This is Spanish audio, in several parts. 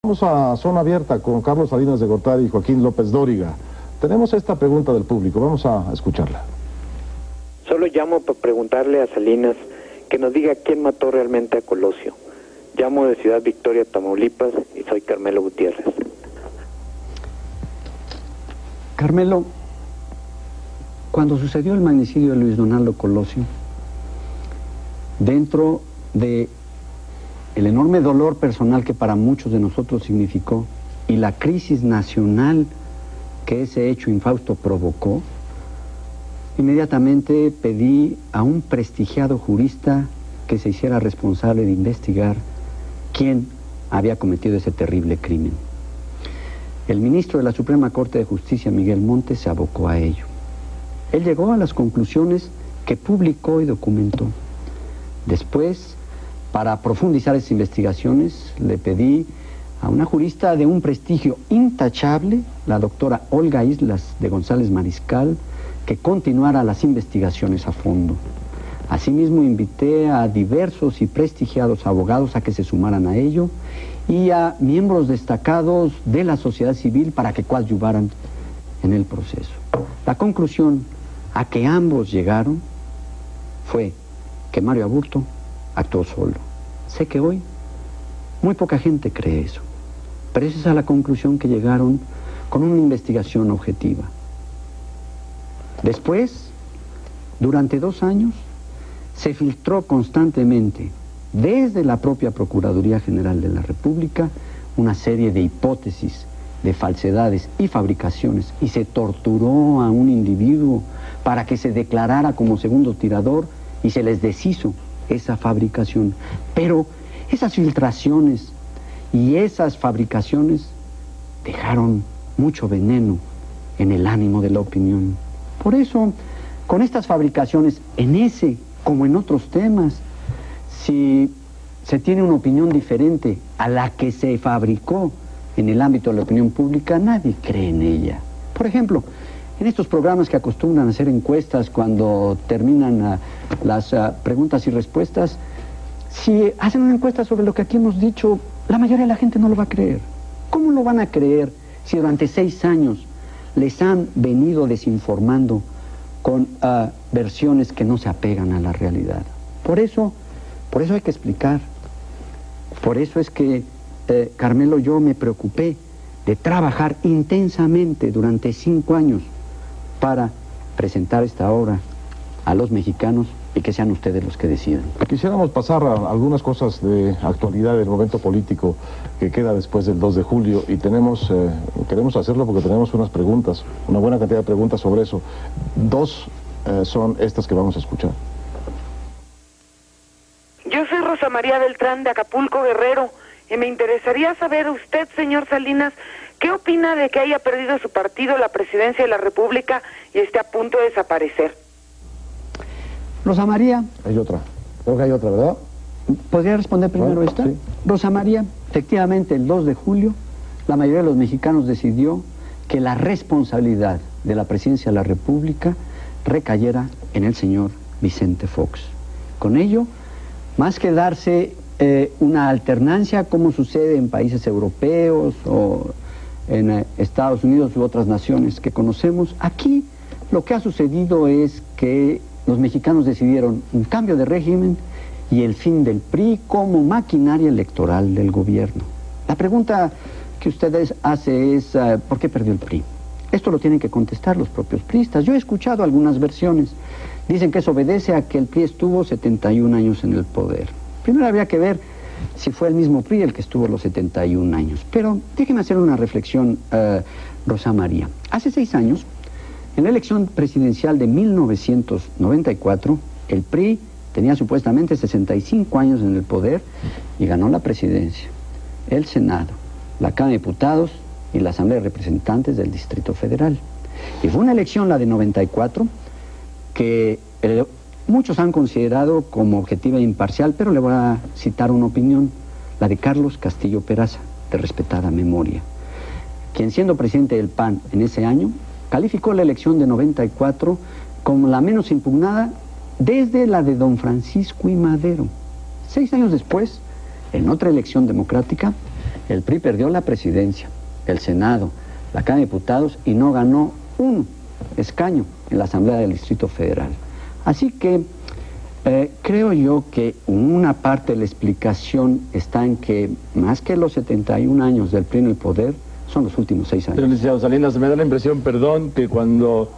Vamos a Zona Abierta con Carlos Salinas de Gortari y Joaquín López Dóriga. Tenemos esta pregunta del público, vamos a escucharla. Solo llamo para preguntarle a Salinas que nos diga quién mató realmente a Colosio. Llamo de Ciudad Victoria, Tamaulipas, y soy Carmelo Gutiérrez. Carmelo, cuando sucedió el magnicidio de Luis Donaldo Colosio, dentro de el enorme dolor personal que para muchos de nosotros significó y la crisis nacional que ese hecho infausto provocó, inmediatamente pedí a un prestigiado jurista que se hiciera responsable de investigar quién había cometido ese terrible crimen. El ministro de la Suprema Corte de Justicia, Miguel Montes, se abocó a ello. Él llegó a las conclusiones que publicó y documentó. Después, para profundizar esas investigaciones, le pedí a una jurista de un prestigio intachable, la doctora Olga Islas de González Mariscal, que continuara las investigaciones a fondo. Asimismo, invité a diversos y prestigiados abogados a que se sumaran a ello y a miembros destacados de la sociedad civil para que coadyuvaran en el proceso. La conclusión a que ambos llegaron fue que Mario Aburto actuó solo. Sé que hoy muy poca gente cree eso, pero esa es a la conclusión que llegaron con una investigación objetiva. Después, durante 2 años, se filtró constantemente, desde la propia Procuraduría General de la República, una serie de hipótesis, de falsedades y fabricaciones, y se torturó a un individuo para que se declarara como segundo tirador y se les deshizo esa fabricación. Pero esas filtraciones y esas fabricaciones dejaron mucho veneno en el ánimo de la opinión. Por eso, con estas fabricaciones, en ese como en otros temas, si se tiene una opinión diferente a la que se fabricó en el ámbito de la opinión pública, nadie cree en ella. Por ejemplo, en estos programas que acostumbran a hacer encuestas cuando terminan las preguntas y respuestas, si hacen una encuesta sobre lo que aquí hemos dicho, la mayoría de la gente no lo va a creer. ¿Cómo lo van a creer si durante 6 años les han venido desinformando con versiones que no se apegan a la realidad? Por eso hay que explicar. Por eso es que, Carmelo, yo me preocupé de trabajar intensamente durante 5 años para presentar esta obra a los mexicanos y que sean ustedes los que decidan. Quisiéramos pasar a algunas cosas de actualidad del momento político que queda después del 2 de julio y queremos hacerlo porque tenemos unas preguntas, una buena cantidad de preguntas sobre eso. 2 son estas que vamos a escuchar. Yo soy Rosa María Beltrán de Acapulco, Guerrero, y me interesaría saber usted, señor Salinas, ¿qué opina de que haya perdido su partido la presidencia de la República y esté a punto de desaparecer? Rosa María. Hay otra. Creo que hay otra, ¿verdad? ¿Podría responder primero esta? Sí. Rosa María, efectivamente, el 2 de julio, la mayoría de los mexicanos decidió que la responsabilidad de la presidencia de la República recayera en el señor Vicente Fox. Con ello, más que darse una alternancia como sucede en países europeos o en Estados Unidos u otras naciones que conocemos, aquí lo que ha sucedido es que los mexicanos decidieron un cambio de régimen y el fin del PRI como maquinaria electoral del gobierno. La pregunta que ustedes hacen es ¿por qué perdió el PRI? Esto lo tienen que contestar los propios priistas. Yo he escuchado algunas versiones. Dicen que eso obedece a que el PRI estuvo 71 años en el poder. Primero habría que ver si fue el mismo PRI el que estuvo los 71 años. Pero déjenme hacer una reflexión, Rosa María. Hace 6 años, en la elección presidencial de 1994, el PRI tenía supuestamente 65 años en el poder y ganó la presidencia, el Senado, la Cámara de Diputados y la Asamblea de Representantes del Distrito Federal. Y fue una elección, la de 94, que muchos han considerado como objetiva e imparcial, pero le voy a citar una opinión, la de Carlos Castillo Peraza, de respetada memoria, quien siendo presidente del PAN en ese año, calificó la elección de 94 como la menos impugnada desde la de don Francisco I. Madero. 6 años después, en otra elección democrática, El PRI perdió la presidencia, el Senado, la Cámara de Diputados y no ganó un escaño en la Asamblea del Distrito Federal. Así que creo yo que una parte de la explicación está en que más que los 71 años del PRI en el poder, son los últimos 6 años. Señor licenciado Salinas, me da la impresión, perdón, que cuando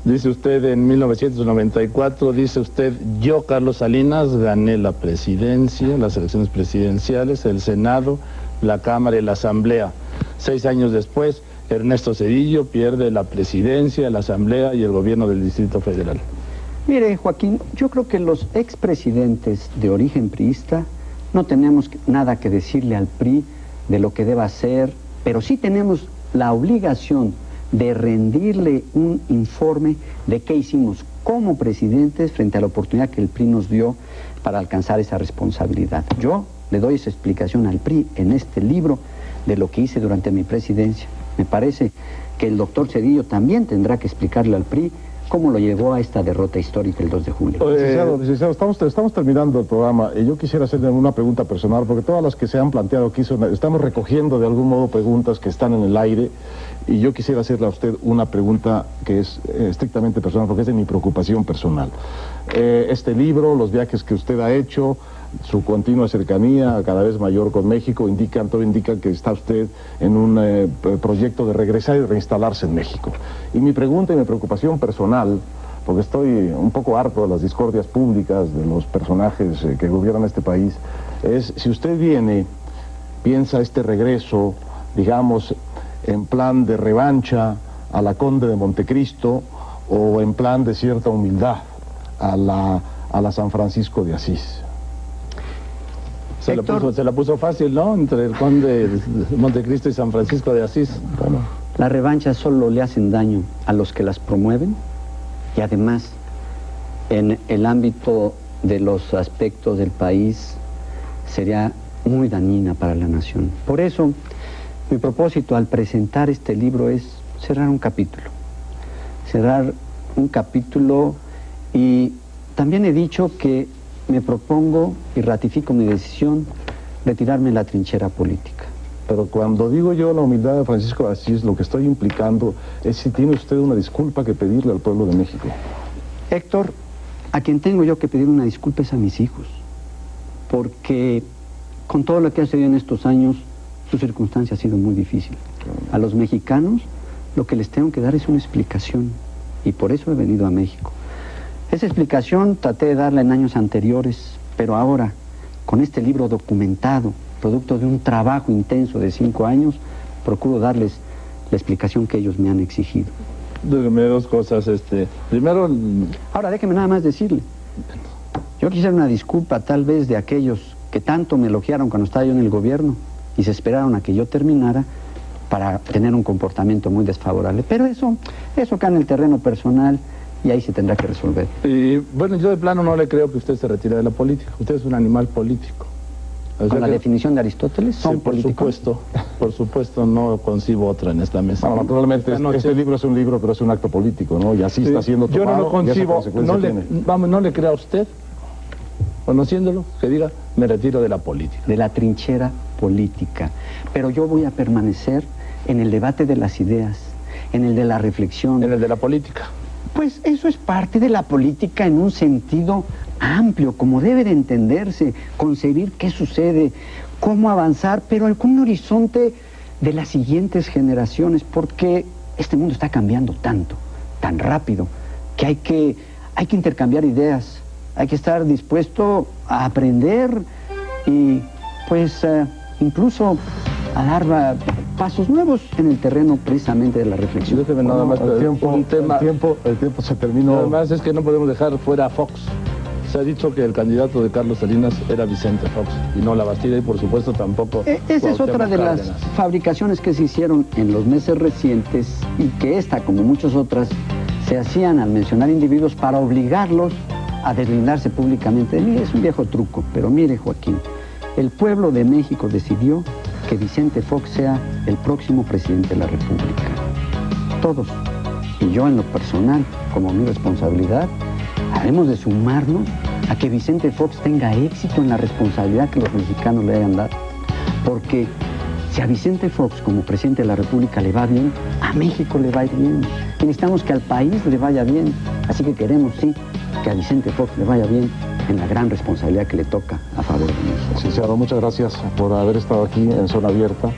dice usted en 1994, dice usted, yo, Carlos Salinas, gané la presidencia, las elecciones presidenciales, el Senado, la Cámara y la Asamblea. 6 años después, Ernesto Zedillo pierde la presidencia, la Asamblea y el gobierno del Distrito Federal. Mire, Joaquín, yo creo que los expresidentes de origen priista no tenemos nada que decirle al PRI de lo que deba hacer, pero sí tenemos la obligación de rendirle un informe de qué hicimos como presidentes frente a la oportunidad que el PRI nos dio para alcanzar esa responsabilidad. Yo le doy esa explicación al PRI en este libro de lo que hice durante mi presidencia. Me parece que el doctor Zedillo también tendrá que explicarle al PRI cómo lo llevó a esta derrota histórica el 2 de julio. Licenciado, estamos terminando el programa y yo quisiera hacerle una pregunta personal, porque todas las que se han planteado aquí estamos recogiendo de algún modo preguntas que están en el aire, y yo quisiera hacerle a usted una pregunta que es estrictamente personal, porque es de mi preocupación personal. Este libro, los viajes que usted ha hecho, su continua cercanía cada vez mayor con México, todo indica que está usted en un proyecto de regresar y reinstalarse en México. Y mi pregunta y mi preocupación personal, porque estoy un poco harto de las discordias públicas de los personajes que gobiernan este país, es si usted piensa este regreso, digamos, en plan de revancha a la Conde de Montecristo o en plan de cierta humildad a la San Francisco de Asís. Se la puso fácil, ¿no? Entre el Conde de Montecristo y San Francisco de Asís. Bueno, las revanchas solo le hacen daño a los que las promueven, y además en el ámbito de los aspectos del país sería muy dañina para la nación. Por eso mi propósito al presentar este libro es cerrar un capítulo, y también he dicho que me propongo y ratifico mi decisión retirarme en la trinchera política. Pero cuando digo yo la humildad de Francisco de Asís, lo que estoy implicando es si tiene usted una disculpa que pedirle al pueblo de México. Héctor, a quien tengo yo que pedir una disculpa es a mis hijos, porque con todo lo que ha sucedido en estos años, su circunstancia ha sido muy difícil. A los mexicanos lo que les tengo que dar es una explicación, y por eso he venido a México. Esa explicación traté de darla en años anteriores, pero ahora, con este libro documentado, producto de un trabajo intenso de 5 años, procuro darles la explicación que ellos me han exigido. Déjeme dos cosas, primero... Ahora, déjeme nada más decirle. Yo quisiera una disculpa tal vez de aquellos que tanto me elogiaron cuando estaba yo en el gobierno y se esperaron a que yo terminara para tener un comportamiento muy desfavorable. Pero eso cae en el terreno personal, y ahí se tendrá que resolver. Y bueno, yo de plano no le creo que usted se retire de la política. Usted es un animal político. ¿Con la definición de Aristóteles? ¿Son políticos? Por supuesto, no concibo otra en esta mesa. Bueno, naturalmente, este libro es un libro, pero es un acto político, ¿no? Y así está siendo tomado. Yo no lo concibo, no le creo a usted, conociéndolo, que diga, me retiro de la política. De la trinchera política. Pero yo voy a permanecer en el debate de las ideas, en el de la reflexión. En el de la política. Pues eso es parte de la política en un sentido amplio, como debe de entenderse, concebir qué sucede, cómo avanzar, pero con un horizonte de las siguientes generaciones, porque este mundo está cambiando tanto, tan rápido, que hay que intercambiar ideas, hay que estar dispuesto a aprender y pues incluso a dar pasos nuevos en el terreno precisamente de la reflexión. Déjeme nada más, el tiempo se terminó. Además es que no podemos dejar fuera a Fox. Se ha dicho que el candidato de Carlos Salinas era Vicente Fox y no la Bastida, y por supuesto tampoco esa es otra de las fabricaciones que se hicieron en los meses recientes, y que esta, como muchas otras, se hacían al mencionar individuos para obligarlos a deslindarse públicamente de mí. Es un viejo truco, pero mire, Joaquín, el pueblo de México decidió que Vicente Fox sea el próximo presidente de la República. Todos, y yo en lo personal, como mi responsabilidad, haremos de sumarnos a que Vicente Fox tenga éxito en la responsabilidad que los mexicanos le hayan dado. Porque Si a Vicente Fox como presidente de la República le va bien, a México le va a ir bien. Y necesitamos que al país le vaya bien. Así que queremos, sí, que a Vicente Fox le vaya bien en la gran responsabilidad que le toca a favor de México. Licenciado, muchas gracias por haber estado aquí en Zona Abierta,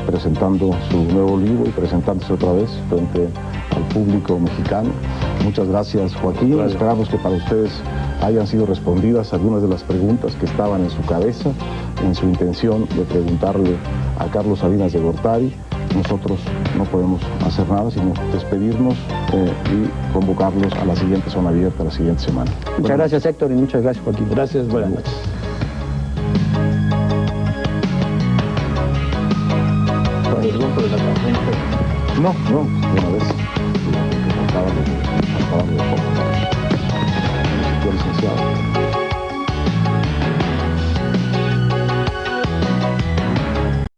presentando su nuevo libro y presentándose otra vez frente al público mexicano. Muchas gracias, Joaquín. Gracias. Esperamos que para ustedes hayan sido respondidas algunas de las preguntas que estaban en su cabeza, en su intención de preguntarle a Carlos Salinas de Gortari. Nosotros no podemos hacer nada sino despedirnos y convocarlos a la siguiente Zona Abierta la siguiente semana. Muchas gracias, Héctor, y muchas gracias, Joaquín. Gracias, buenas noches. No, de una vez. Faltaba de poco.